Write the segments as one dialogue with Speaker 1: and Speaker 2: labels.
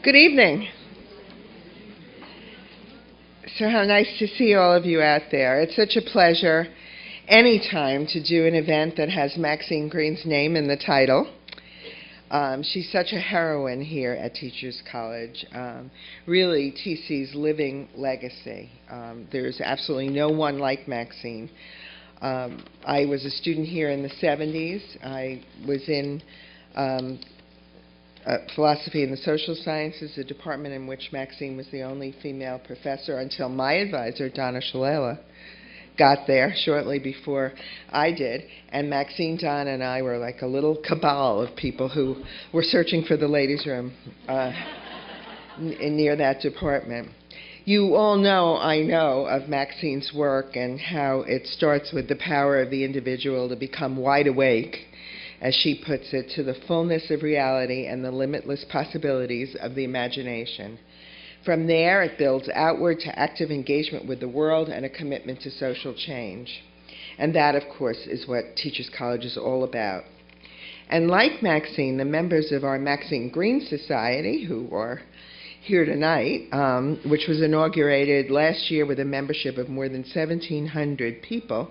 Speaker 1: Good evening. So how nice to see all of you out there. It's such a pleasure anytime to do an event that has Maxine Greene's name in the title. She's such a heroine here at Teachers College. Really, TC's living legacy. There's absolutely no one like Maxine. I was a student here in the 70s. I was in philosophy and the social sciences, a department in which Maxine was the only female professor until my advisor, Donna Shalala, got there shortly before I did. And Maxine, Donna, and I were like a little cabal of people who were searching for the ladies' room near that department. You all know, I know, of Maxine's work and how it starts with the power of the individual to become wide awake, as she puts it, to the fullness of reality and the limitless possibilities of the imagination. From there, it builds outward to active engagement with the world and a commitment to social change. And that, of course, is what Teachers College is all about. And like Maxine, the members of our Maxine Greene Society, who are here tonight, which was inaugurated last year with a membership of more than 1,700 people,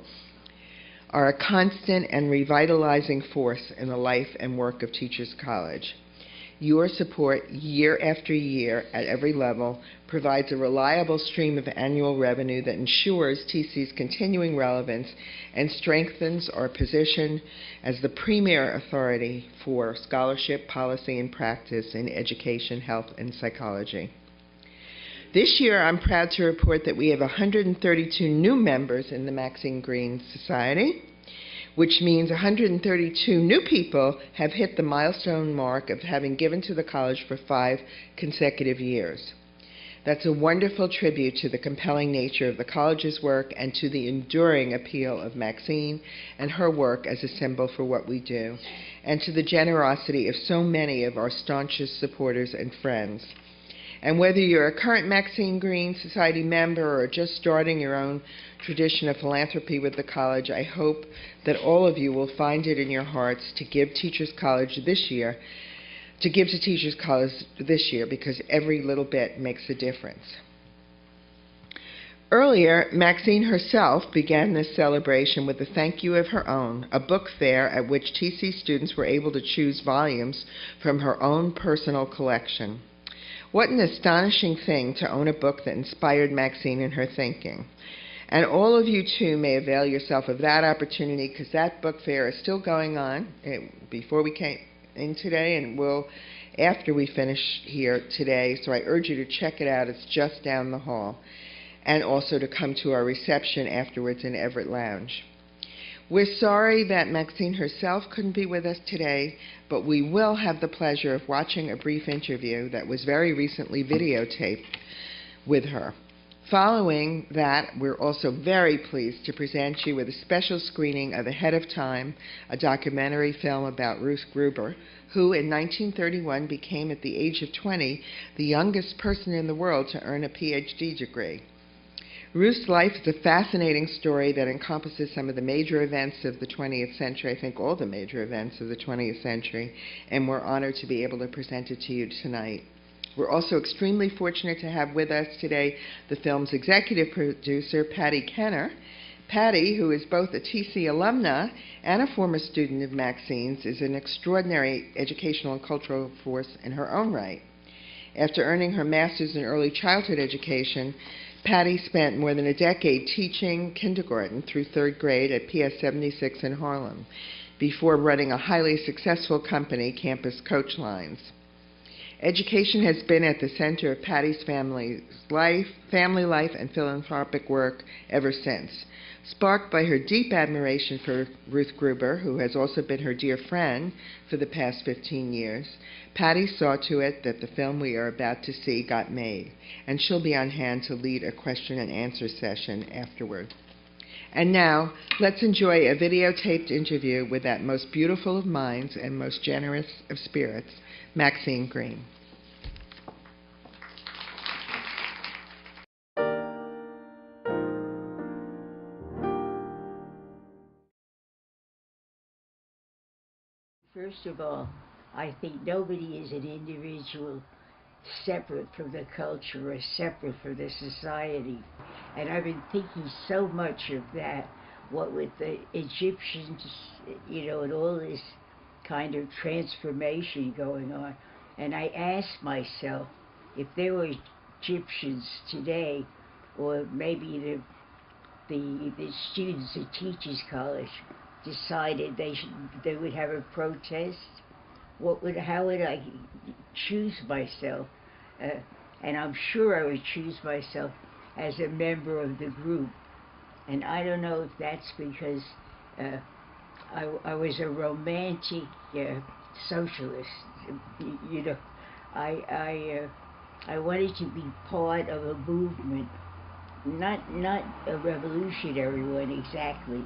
Speaker 1: are a constant and revitalizing force in the life and work of Teachers College. Your support year after year at every level provides a reliable stream of annual revenue that ensures TC's continuing relevance and strengthens our position as the premier authority for scholarship, policy, and practice in education, health, and psychology. This year, I'm proud to report that we have 132 new members in the Maxine Greene Society, which means 132 new people have hit the milestone mark of having given to the college for 5 consecutive years. That's a wonderful tribute to the compelling nature of the college's work and to the enduring appeal of Maxine and her work as a symbol for what we do, and to the generosity of so many of our staunchest supporters and friends. And whether you're a current Maxine Greene Society member or just starting your own tradition of philanthropy with the college, I hope that all of you will find it in your hearts to give Teachers College this year, because every little bit makes a difference. Earlier, Maxine herself began this celebration with a thank you of her own, a book fair at which TC students were able to choose volumes from her own personal collection. What an astonishing thing to own a book that inspired Maxine in her thinking. And all of you, too, may avail yourself of that opportunity, because that book fair is still going on before we came in today, and will after we finish here today. So I urge you to check it out. It's just down the hall. And also to come to our reception afterwards in Everett Lounge. We're sorry that Maxine herself couldn't be with us today, but we will have the pleasure of watching a brief interview that was very recently videotaped with her. Following that, we're also very pleased to present you with a special screening of Ahead of Time, a documentary film about Ruth Gruber, who in 1931 became, at the age of 20, the youngest person in the world to earn a PhD degree. Ruth's life is a fascinating story that encompasses some of the major events of the 20th century, I think all the major events of the 20th century, and we're honored to be able to present it to you tonight. We're also extremely fortunate to have with us today the film's executive producer, Patty Kenner. Patty, who is both a TC alumna and a former student of Maxine's, is an extraordinary educational and cultural force in her own right. After earning her master's in early childhood education, Patty spent more than a decade teaching kindergarten through 3rd grade at PS 76 in Harlem, before running a highly successful company, Campus Coach Lines. Education has been at the center of Patty's family life and philanthropic work ever since. Sparked by her deep admiration for Ruth Gruber, who has also been her dear friend for the past 15 years, Patty saw to it that the film we are about to see got made, and she'll be on hand to lead a question and answer session afterward. And now, let's enjoy a videotaped interview with that most beautiful of minds and most generous of spirits, Maxine Greene.
Speaker 2: First of all, I think nobody is an individual separate from the culture or separate from the society. And I've been thinking so much of that, what with the Egyptians, and all this kind of transformation going on. And I asked myself, if there were Egyptians today, or maybe the students at Teachers College decided they would have a protest, how would I choose myself? And I'm sure I would choose myself as a member of the group. And I don't know if that's because I was a romantic socialist. I wanted to be part of a movement, not a revolutionary one exactly,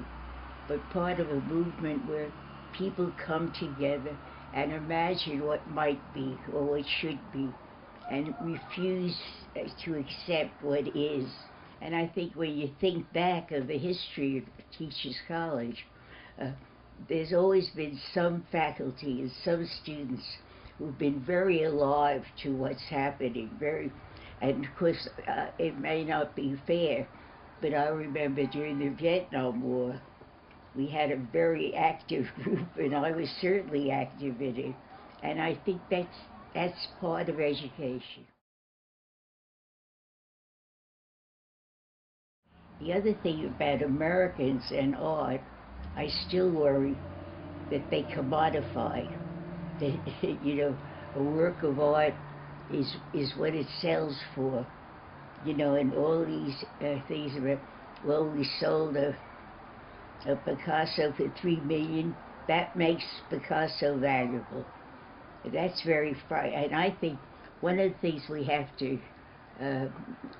Speaker 2: but part of a movement where people come together and imagine what might be or what should be, and refuse to accept what is. And I think when you think back of the history of Teachers College, there's always been some faculty and some students who've been very alive to what's happening, and of course it may not be fair, but I remember during the Vietnam War, we had a very active group, and I was certainly active in it. And I think that's part of education. The other thing about Americans and art, I still worry that they commodify. That, a work of art is what it sells for. And all these things about, well, we sold a Picasso for $3 million, that makes Picasso valuable. That's very frightening. And I think one of the things we have to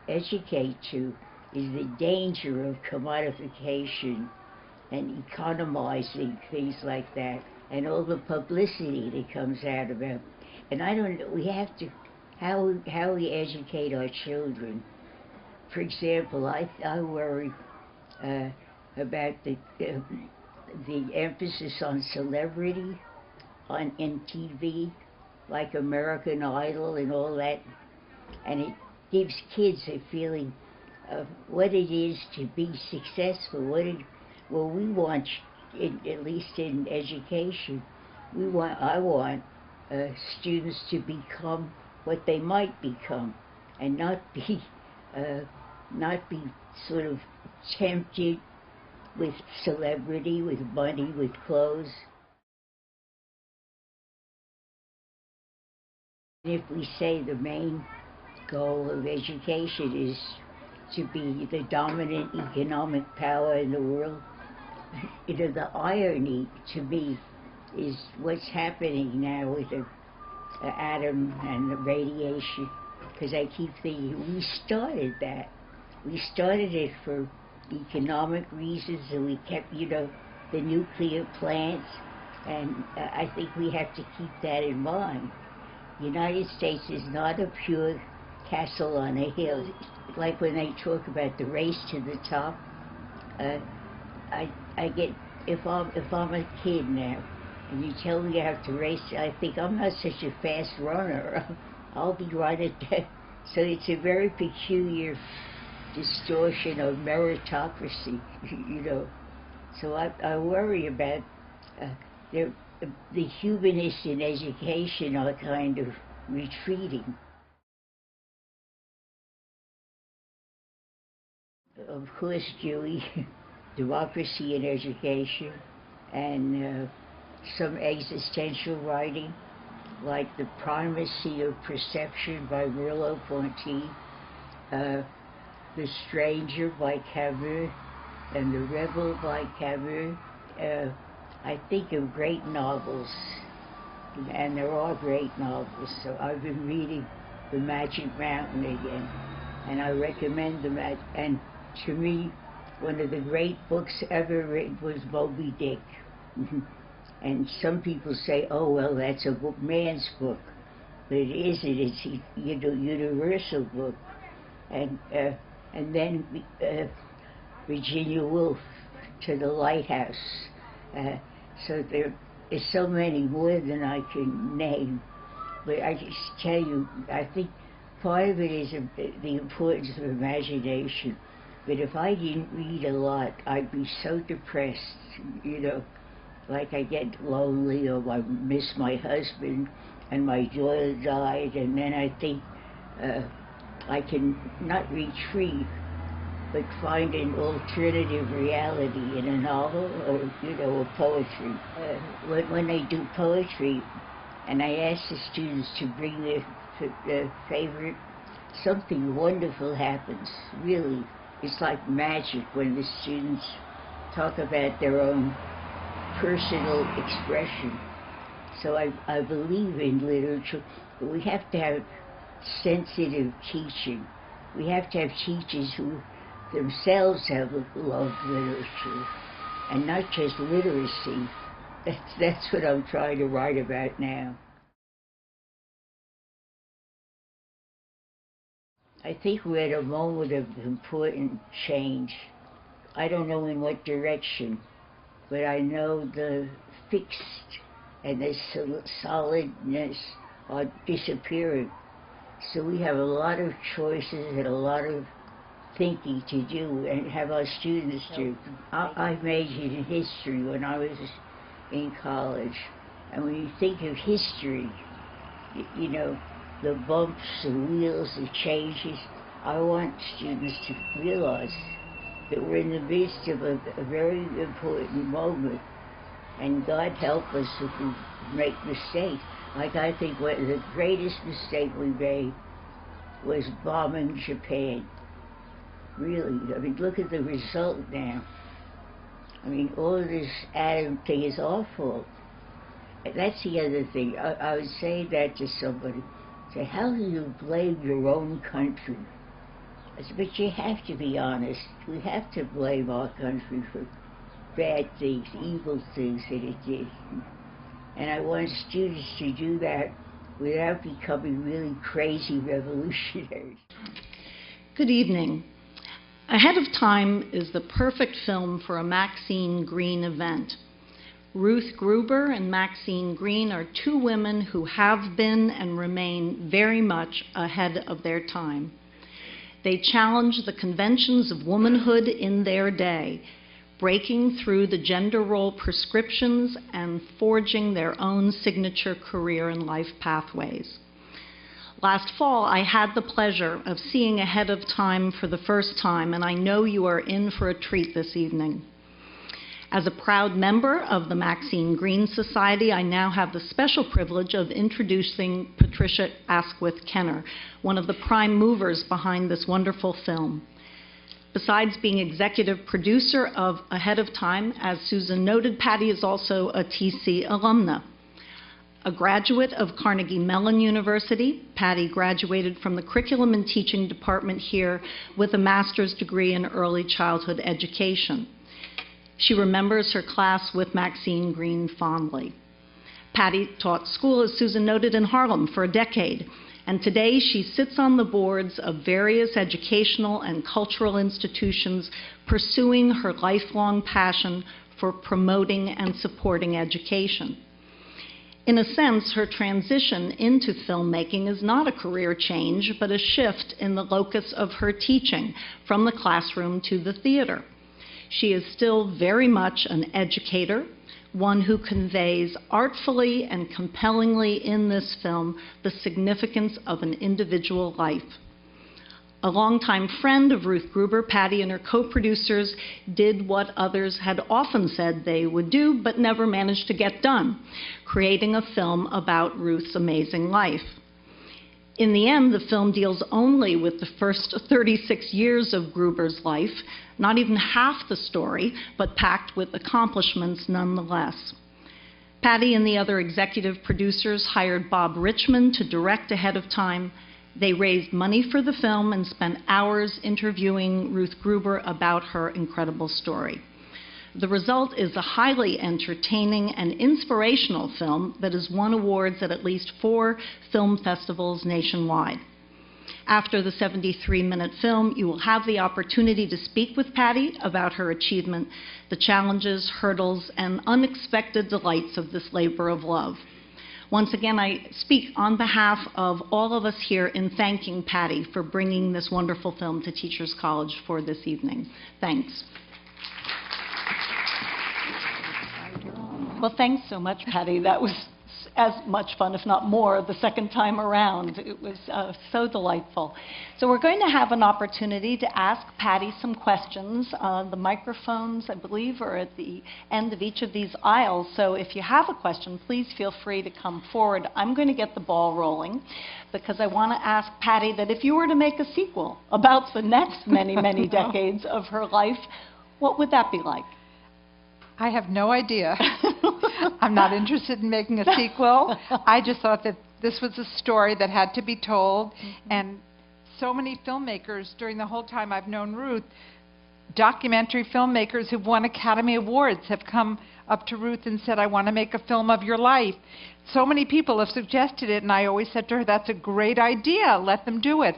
Speaker 2: educate to is the danger of commodification and economizing things like that, and all the publicity that comes out of it. And I don't know, we have to, how we educate our children. For example, I worry about the emphasis on celebrity in TV, like American Idol and all that, and it gives kids a feeling of what it is to be successful. Well, we want, at least in education, I want students to become what they might become, and not be sort of tempted with celebrity, with money, with clothes. If we say the main goal of education is to be the dominant economic power in the world, the irony to me is what's happening now with the atom and the radiation, because I keep thinking we started that. We started it for economic reasons, and we kept, the nuclear plants, and I think we have to keep that in mind. The United States is not a pure castle on a hill. Like when they talk about the race to the top, I get, if I'm a kid now, and you tell me I have to race, I think I'm not such a fast runner. I'll be right at that. So it's a very peculiar distortion of meritocracy, So I worry about the humanists in education are kind of retreating. Of course, Dewey, democracy in education, and some existential writing, like The Primacy of Perception by Merleau-Ponty, The Stranger by Camus, and The Rebel by Camus. I think of great novels, and there are great novels. So I've been reading The Magic Mountain again, and I recommend and to me, one of the great books ever written was Moby Dick. And some people say, oh, well, that's a man's book. But it isn't. It's a universal book. And then Virginia Woolf, To the Lighthouse. So there is so many more than I can name. But I just tell you, I think part of it is the importance of imagination. But if I didn't read a lot, I'd be so depressed, you know, like I get lonely, or I miss my husband and my daughter died, and then I think I can not retrieve, but find an alternative reality in a novel or, you know, or poetry. When they do poetry, and I ask the students to bring their favorite, something wonderful happens, really. It's like magic when the students talk about their own personal expression. So I believe in literature, but we have to have sensitive teaching. We have to have teachers who themselves have loved literature, and not just literacy. That's what I'm trying to write about now. I think we're at a moment of important change. I don't know in what direction, but I know the fixed and the solidness are disappearing. So we have a lot of choices and a lot of thinking to do, and have our students do. I majored in history when I was in college, and when you think of history, you know, the bumps, the wheels, the changes, I want students to realize that we're in the midst of a very important moment, and God help us if we make mistakes. Like, I think one of the greatest mistake we made was bombing Japan. Really, I mean, look at the result now. I mean, all of this atom thing is awful. That's the other thing. I was saying that to somebody. Say, how do you blame your own country? I said, but you have to be honest. We have to blame our country for bad things, evil things that it did. And I want students to do that without becoming really crazy revolutionaries.
Speaker 3: Good evening. Ahead of Time is the perfect film for a Maxine Greene event. Ruth Gruber and Maxine Greene are two women who have been and remain very much ahead of their time. They challenge the conventions of womanhood in their day, breaking through the gender role prescriptions and forging their own signature career and life pathways. Last fall, I had the pleasure of seeing Ahead of Time for the first time, and I know you are in for a treat this evening. As a proud member of the Maxine Greene Society, I now have the special privilege of introducing Patricia Asquith Kenner, one of the prime movers behind this wonderful film. Besides being executive producer of Ahead of Time, as Susan noted, Patty is also a TC alumna. A graduate of Carnegie Mellon University, Patty graduated from the Curriculum and Teaching Department here with a master's degree in early childhood education. She remembers her class with Maxine Greene fondly. Patty taught school, as Susan noted, in Harlem for a decade, and today she sits on the boards of various educational and cultural institutions pursuing her lifelong passion for promoting and supporting education. In a sense, her transition into filmmaking is not a career change, but a shift in the locus of her teaching from the classroom to the theater. She is still very much an educator, one who conveys artfully and compellingly in this film the significance of an individual life. A longtime friend of Ruth Gruber, Patty and her co-producers did what others had often said they would do, but never managed to get done, creating a film about Ruth's amazing life. In the end, the film deals only with the first 36 years of Gruber's life, not even half the story, but packed with accomplishments nonetheless. Patty and the other executive producers hired Bob Richmond to direct Ahead of Time. They raised money for the film and spent hours interviewing Ruth Gruber about her incredible story. The result is a highly entertaining and inspirational film that has won awards at least 4 film festivals nationwide. After the 73-minute film, you will have the opportunity to speak with Patty about her achievement, the challenges, hurdles, and unexpected delights of this labor of love. Once again, I speak on behalf of all of us here in thanking Patty for bringing this wonderful film to Teachers College for this evening. Thanks. Well, thanks so much, Patty. That was as much fun, if not more, the second time around. It was so delightful. So we're going to have an opportunity to ask Patty some questions. The microphones, I believe, are at the end of each of these aisles. So if you have a question, please feel free to come forward. I'm going to get the ball rolling because I want to ask Patty that if you were to make a sequel about the next many, many decades of her life, what would that be like?
Speaker 4: I have no idea. I'm not interested in making a sequel. I just thought that this was a story that had to be told, and so many filmmakers during the whole time I've known Ruth, documentary filmmakers who've won Academy Awards have come up to Ruth and said, I want to make a film of your life. So many people have suggested it, and I always said to her, that's a great idea. Let them do it.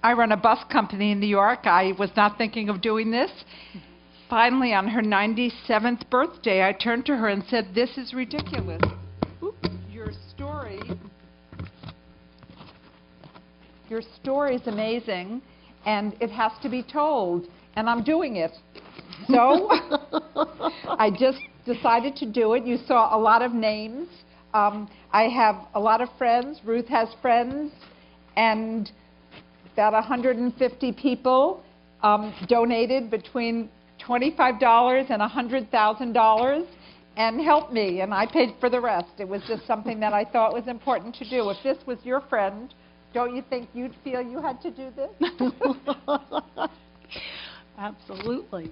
Speaker 4: I run a bus company in New York. I was not thinking of doing this. Finally, on her 97th birthday, I turned to her and said, this is ridiculous. Your story is amazing, and it has to be told, and I'm doing it. So I just decided to do it. You saw a lot of names. I have a lot of friends. Ruth has friends, and about 150 people donated between $25 and $100,000 and helped me, and I paid for the rest. It was just something that I thought was important to do. If this was your friend, don't you think you'd feel you had to do this?
Speaker 3: Absolutely.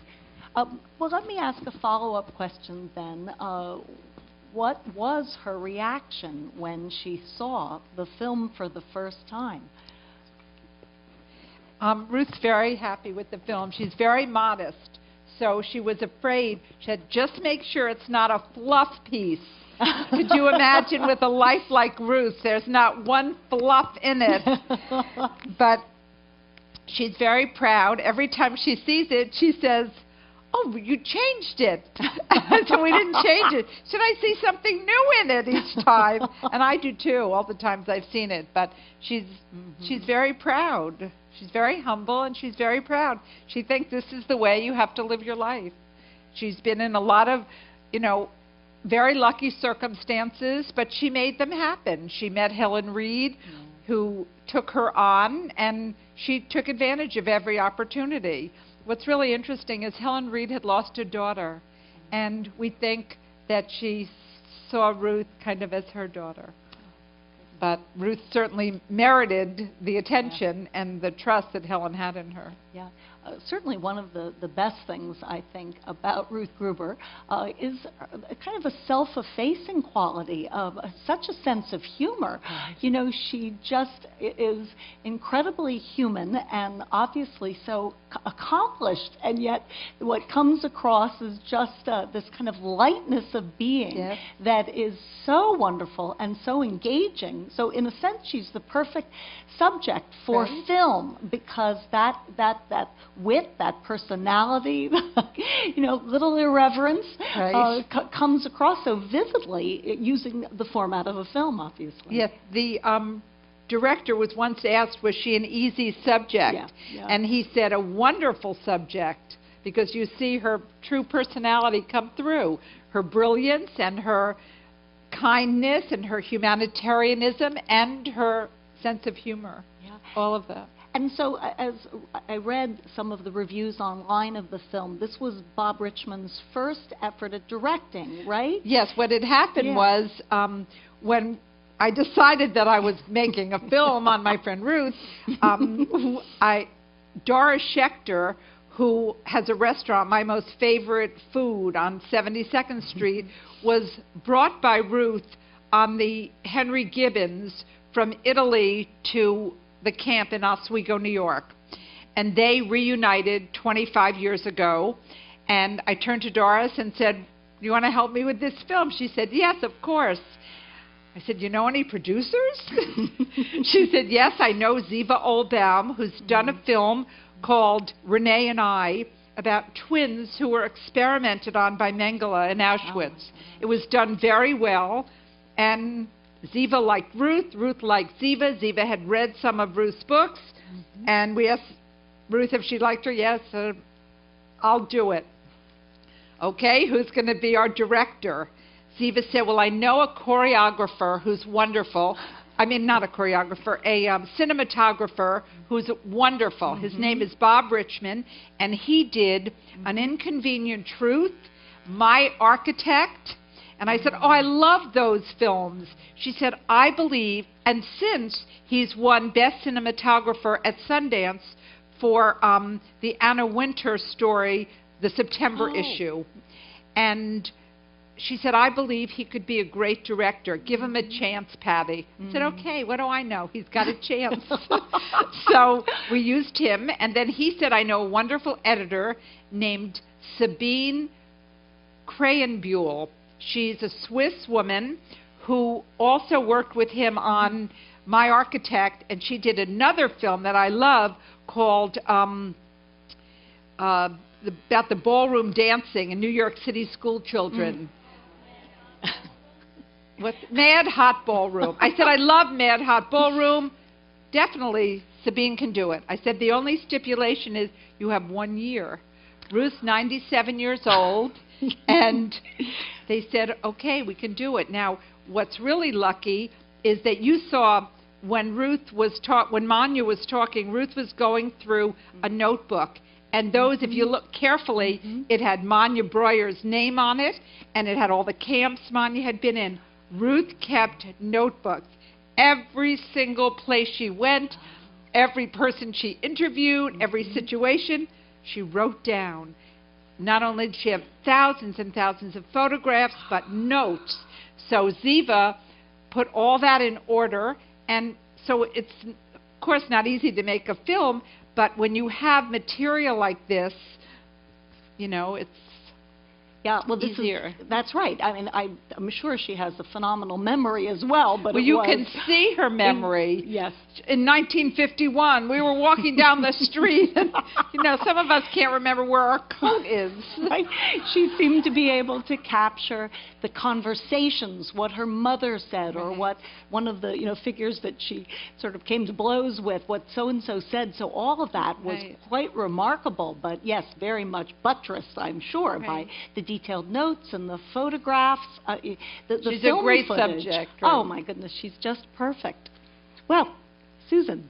Speaker 3: Well, let me ask a follow-up question then. What was her reaction when she saw the film for the first time?
Speaker 4: Ruth's very happy with the film. She's very modest. So she was afraid. She said, just make sure it's not a fluff piece. Could you imagine with a life like Ruth, there's not one fluff in it. But she's very proud. Every time she sees it, she says, oh, you changed it. So we didn't change it. Should I see something new in it each time? And I do too, all the times I've seen it. But she's very proud. She's very humble, and she's very proud. She thinks this is the way you have to live your life. She's been in a lot of, very lucky circumstances, but she made them happen. She met Helen Reed, who took her on, and she took advantage of every opportunity. What's really interesting is Helen Reed had lost her daughter, and we think that she saw Ruth kind of as her daughter. But Ruth certainly merited the attention and the trust that Helen had in her.
Speaker 3: Yeah. Certainly one of the best things, I think, about Ruth Gruber is kind of a self-effacing quality of such a sense of humor. Right. She just is incredibly human and obviously so accomplished, and yet what comes across is just this kind of lightness of being. Yes. That is so wonderful and so engaging. So in a sense, she's the perfect subject for right. film, because that wit, that personality, little irreverence right. Comes across so vividly using the format of a film, obviously.
Speaker 4: Yes, the director was once asked, was she an easy subject? Yeah, yeah. And he said, a wonderful subject, because you see her true personality come through, her brilliance and her kindness and her humanitarianism and her sense of humor, yeah. All of that.
Speaker 3: And so, as I read some of the reviews online of the film, this was Bob Richmond's first effort at directing, right?
Speaker 4: Yes, what had happened was when I decided that I was making a film on my friend Ruth, Doris Schechter, who has a restaurant, My Most Favorite Food, on 72nd Street, was brought by Ruth on the Henry Gibbons from Italy to the camp in Oswego, New York. And they reunited 25 years ago. And I turned to Doris and said, you want to help me with this film? She said, yes, of course. I said, you know any producers? She said, yes, I know Ziva Oldbaum, who's done a film called Renee and I, about twins who were experimented on by Mengele in Auschwitz. It was done very well, and Ziva liked Ruth. Ruth liked Ziva. Ziva had read some of Ruth's books. And we asked Ruth if she liked her. Yes, I'll do it. Okay, who's going to be our director? Ziva said, well, I know a choreographer who's wonderful. I mean, not a choreographer, a cinematographer who's wonderful. His name is Bob Richmond, and he did An Inconvenient Truth, My Architect. And I said, oh, I love those films. She said, I believe, and since he's won Best Cinematographer at Sundance for the Anna Wintour story, the September issue. And she said, I believe he could be a great director. Give him a chance, Patty. I said, okay, what do I know? He's got a chance. So we used him, and then he said, I know a wonderful editor named Sabine Krayenbuhl. She's a Swiss woman who also worked with him on My Architect, and she did another film that I love called about the ballroom dancing in New York City school children. What? Mad Hot Ballroom. I said, I love Mad Hot Ballroom. Definitely Sabine can do it. I said, the only stipulation is you have 1 year. Ruth's 97 years old, and they said, okay, we can do it. Now, what's really lucky is that you saw when when Manya was talking, Ruth was going through a notebook. And those, if you look carefully, it had Manya Breuer's name on it, and it had all the camps Manya had been in. Ruth kept notebooks. Every single place she went, every person she interviewed, every situation, she wrote down. Not only did she have thousands and thousands of photographs, but notes. So Ziva put all that in order, and so it's, of course, not easy to make a film, but when you have material like this, you know, it's easier.
Speaker 3: That's right. I mean, I'm sure she has a phenomenal memory as well. But
Speaker 4: you can see her memory.
Speaker 3: Yes.
Speaker 4: In 1951, we were walking down the street, and, you know, some of us can't remember where our coat is.
Speaker 3: Right. She seemed to be able to capture the conversations, what her mother said, or what one of the, figures that she sort of came to blows with, what so-and-so said. So all of that was quite remarkable, but yes, very much buttressed, I'm sure, by the detailed notes and the photographs. The
Speaker 4: she's
Speaker 3: film
Speaker 4: a great
Speaker 3: footage.
Speaker 4: subject.
Speaker 3: Oh, my goodness, she's just perfect. Well, Susan.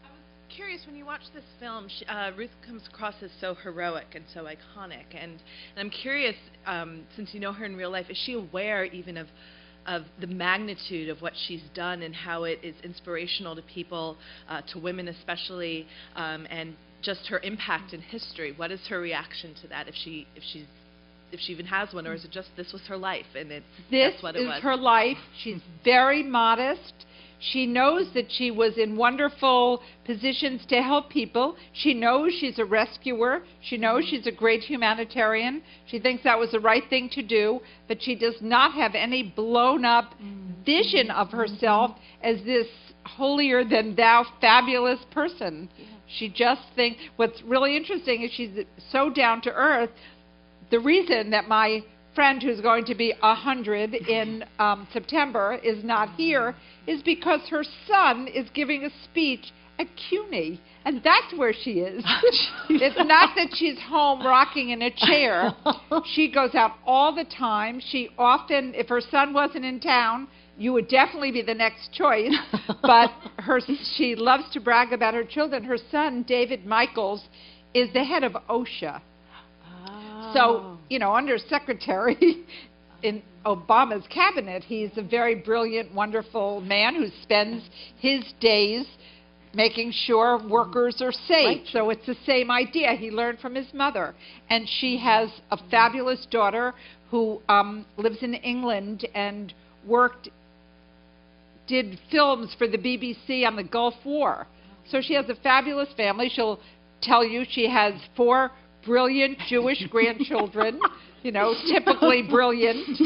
Speaker 5: I was curious, when you watch this film, Ruth comes across as so heroic and so iconic, and I'm curious, since you know her in real life, is she aware even of the magnitude of what she's done and how it is inspirational to people, to women especially, and just her impact in history? What is her reaction to that, if she even has one, or is it just this was her life and that's what it was?
Speaker 4: This is her life. She's very modest. She knows that she was in wonderful positions to help people. She knows she's a rescuer. She knows she's a great humanitarian. She thinks that was the right thing to do, but she does not have any blown-up vision of herself as this holier-than-thou fabulous person. She just thinks, what's really interesting is she's so down-to-earth. The reason that my friend who's going to be 100 in September is not here is because her son is giving a speech at CUNY, and that's where she is. It's not that she's home rocking in a chair. She goes out all the time. She often, if her son wasn't in town, you would definitely be the next choice, but she loves to brag about her children. Her son, David Michaels, is the head of OSHA. So, under secretary in Obama's cabinet, he's a very brilliant, wonderful man who spends his days making sure workers are safe. Right. So it's the same idea. He learned from his mother. And she has a fabulous daughter who lives in England and did films for the BBC on the Gulf War. So she has a fabulous family. She'll tell you she has 4 brilliant Jewish grandchildren, typically brilliant,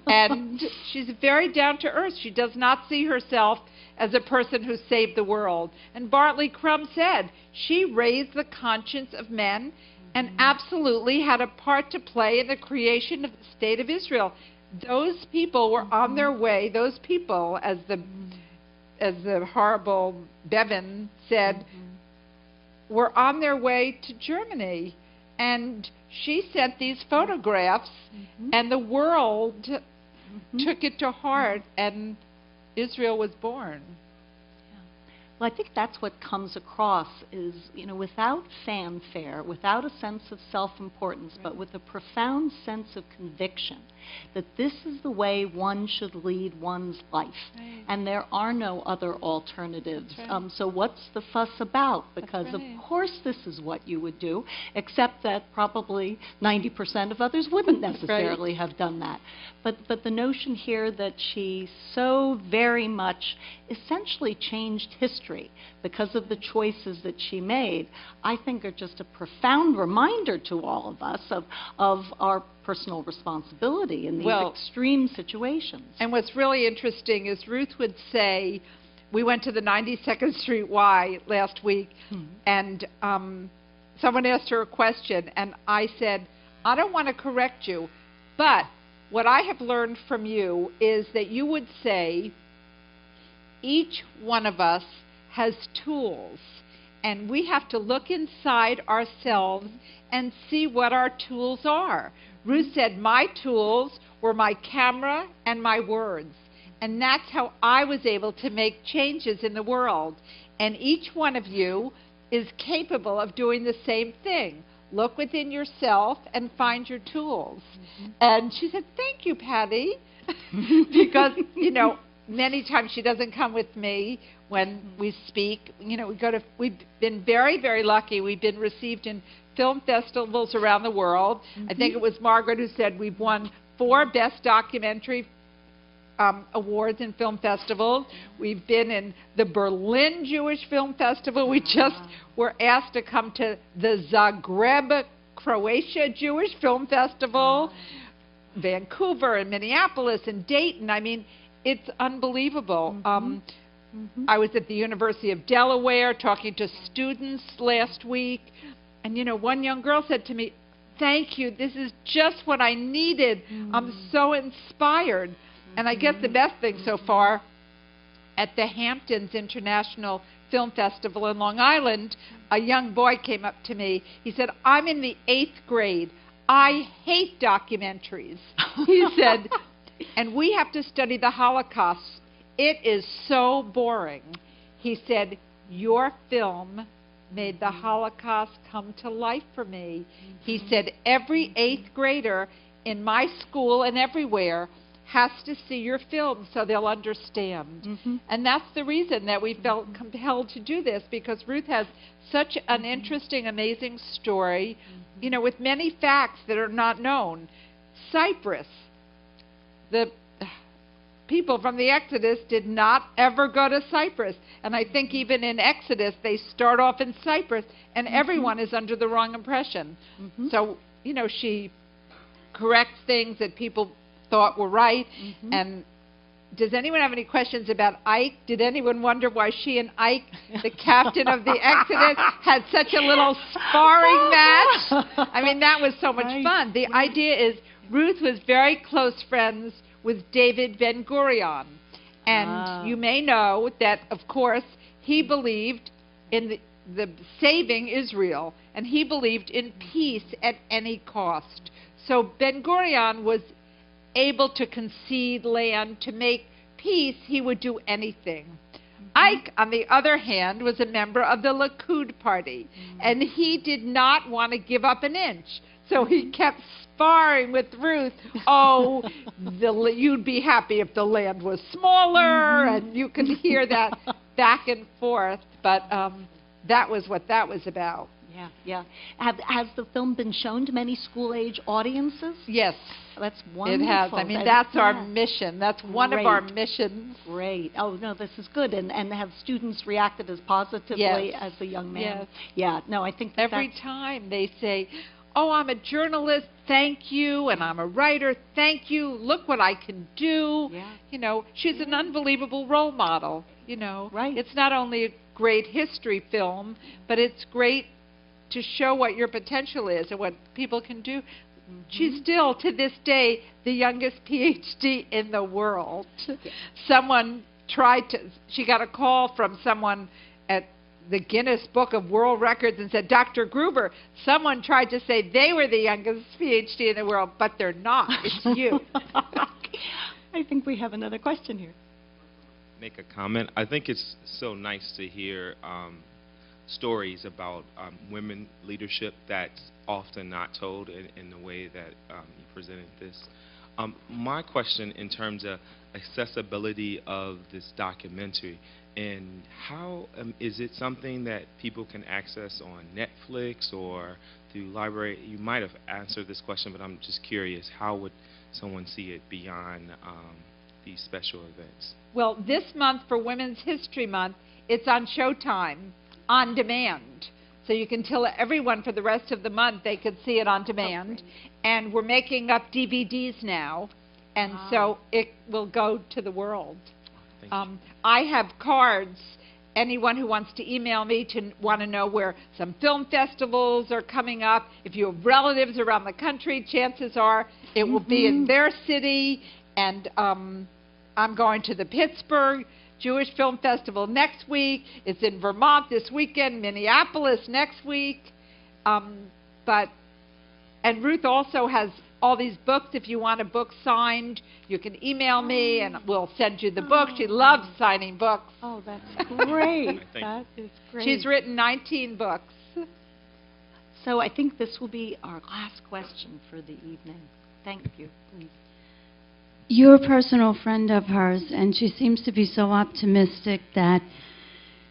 Speaker 4: and she's very down-to-earth. She does not see herself as a person who saved the world. And Bartley Crum said she raised the conscience of men and absolutely had a part to play in the creation of the State of Israel. those people were on their way. Those people, as the horrible Bevan said, were on their way to Germany. And she sent these photographs, and the world took it to heart, and Israel was born.
Speaker 3: Well, I think that's what comes across is, without fanfare, without a sense of self-importance, but with a profound sense of conviction that this is the way one should lead one's life.
Speaker 4: Right.
Speaker 3: And there are no other alternatives.
Speaker 4: Right.
Speaker 3: So what's the fuss about? Because
Speaker 4: right.
Speaker 3: of course this is what you would do, except that probably 90% of others wouldn't necessarily have done that. But the notion here that she so very much essentially changed history because of the choices that she made, I think are just a profound reminder to all of us of our personal responsibility in these extreme situations.
Speaker 4: And what's really interesting is Ruth would say, we went to the 92nd Street Y last week, and someone asked her a question, and I said, I don't want to correct you, but what I have learned from you is that you would say, each one of us has tools, and we have to look inside ourselves and see what our tools are. Ruth said, my tools were my camera and my words. And that's how I was able to make changes in the world. And each one of you is capable of doing the same thing. Look within yourself and find your tools. And she said, thank you, Patty. Because, many times she doesn't come with me when we speak. We've been very, very lucky. We've been received in film festivals around the world. I think it was Margaret who said we've won 4 Best Documentary awards in film festivals. We've been in the Berlin Jewish Film Festival. We just were asked to come to the Zagreb, Croatia Jewish Film Festival, Vancouver and Minneapolis and Dayton. I mean, it's unbelievable. I was at the University of Delaware talking to students last week, and one young girl said to me, thank you, this is just what I needed. I'm so inspired. And I guess the best thing so far, at the Hamptons International Film Festival in Long Island, a young boy came up to me. He said, I'm in the 8th grade. I hate documentaries. He said, and we have to study the Holocaust. It is so boring. He said, your film made the Holocaust come to life for me. He said, every 8th grader in my school and everywhere has to see your film so they'll understand. And that's the reason that we felt compelled to do this, because Ruth has such an interesting, amazing story, with many facts that are not known. Cyprus, the people from the Exodus did not ever go to Cyprus. And I think even in Exodus, they start off in Cyprus, and everyone is under the wrong impression. So, she corrects things that people thought were right. And does anyone have any questions about Ike? Did anyone wonder why she and Ike, the captain of the Exodus, had such a little sparring match? I mean, that was so much fun. The idea is Ruth was very close friends with David Ben-Gurion. And you may know that, of course, he believed in the saving Israel, and he believed in peace at any cost. So Ben-Gurion was able to concede land to make peace. He would do anything. Ike, on the other hand, was a member of the Likud party, and he did not want to give up an inch. So he kept sparring with Ruth. Oh, you'd be happy if the land was smaller, and you could hear that back and forth. But that was what that was about.
Speaker 3: Yeah. Has the film been shown to many school-age audiences?
Speaker 4: Yes.
Speaker 3: That's wonderful.
Speaker 4: It has. I mean, that's our mission. That's one of our missions.
Speaker 3: Great. Oh, no, this is good. And have students reacted as positively as the young man?
Speaker 4: Yes.
Speaker 3: Yeah. No, I think
Speaker 4: every time they say, oh, I'm a journalist, thank you, and I'm a writer, thank you, look what I can do. She's an unbelievable role model,
Speaker 3: Right.
Speaker 4: It's not only a great history film, but it's great to show what your potential is and what people can do. She's still, to this day, the youngest PhD in the world. Someone she got a call from someone at the Guinness Book of World Records and said, Dr. Gruber, someone tried to say they were the youngest PhD in the world, but they're not. It's you.
Speaker 3: I think we have another question here.
Speaker 6: Make a comment. I think it's so nice to hear stories about women leadership that's often not told in the way that you presented this. My question in terms of accessibility of this documentary, and how is it something that people can access on Netflix or through library? You might have answered this question, but I'm just curious, how would someone see it beyond these special events?
Speaker 4: Well, this month for Women's History Month, it's on Showtime on demand. So you can tell everyone for the rest of the month they could see it on demand. Okay. And we're making up DVDs now, and so it will go to the world. I have cards. Anyone who wants to email me to want to know where some film festivals are coming up, if you have relatives around the country, chances are it will be in their city. And I'm going to the Pittsburgh Jewish Film Festival next week. It's in Vermont this weekend, Minneapolis next week. And Ruth also has all these books. If you want a book signed, you can email me and we'll send you the book. She loves signing books.
Speaker 3: Oh, that's great. That is great.
Speaker 4: She's written 19 books.
Speaker 3: So I think this will be our last question for the evening. Thank you.
Speaker 7: You're a personal friend of hers, and she seems to be so optimistic that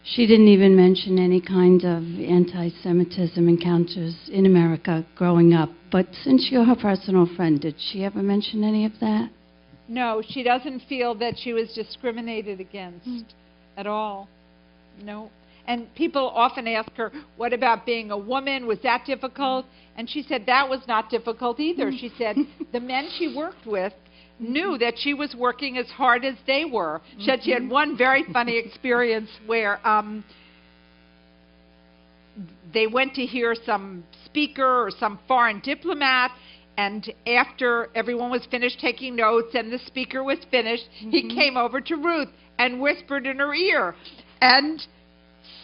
Speaker 7: she didn't even mention any kind of anti-Semitism encounters in America growing up. But since you're her personal friend, did she ever mention any of that?
Speaker 4: No, she doesn't feel that she was discriminated against at all. No. And people often ask her, what about being a woman? Was that difficult? And she said that was not difficult either. She said the men she worked with knew that she was working as hard as they were. She said she had one very funny experience where they went to hear some speaker or some foreign diplomat, and after everyone was finished taking notes and the speaker was finished, he came over to Ruth and whispered in her ear. And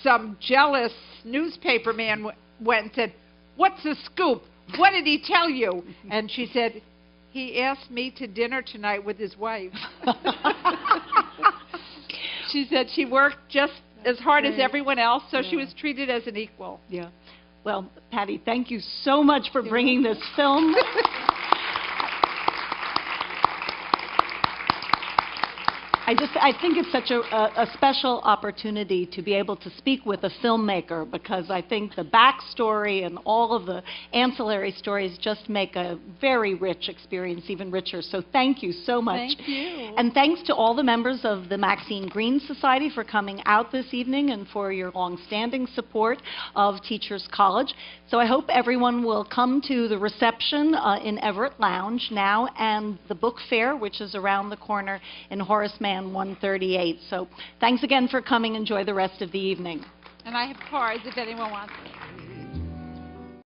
Speaker 4: some jealous newspaper man went and said, "What's the scoop? What did he tell you?" And she said, "He asked me to dinner tonight with his wife." She said she worked just as hard as everyone else, so she was treated as an equal.
Speaker 3: Yeah. Well, Patty, thank you so much for bringing this film. I think it's such a special opportunity to be able to speak with a filmmaker, because I think the backstory and all of the ancillary stories just make a very rich experience even richer. So thank you so much.
Speaker 4: Thank you.
Speaker 3: And thanks to all the members of the Maxine Greene Society for coming out this evening and for your long-standing support of Teachers College. So I hope everyone will come to the reception in Everett Lounge now, and the book fair, which is around the corner in Horace Mann 138. So thanks again for coming. Enjoy the rest of the evening.
Speaker 4: And I have cards if anyone wants them.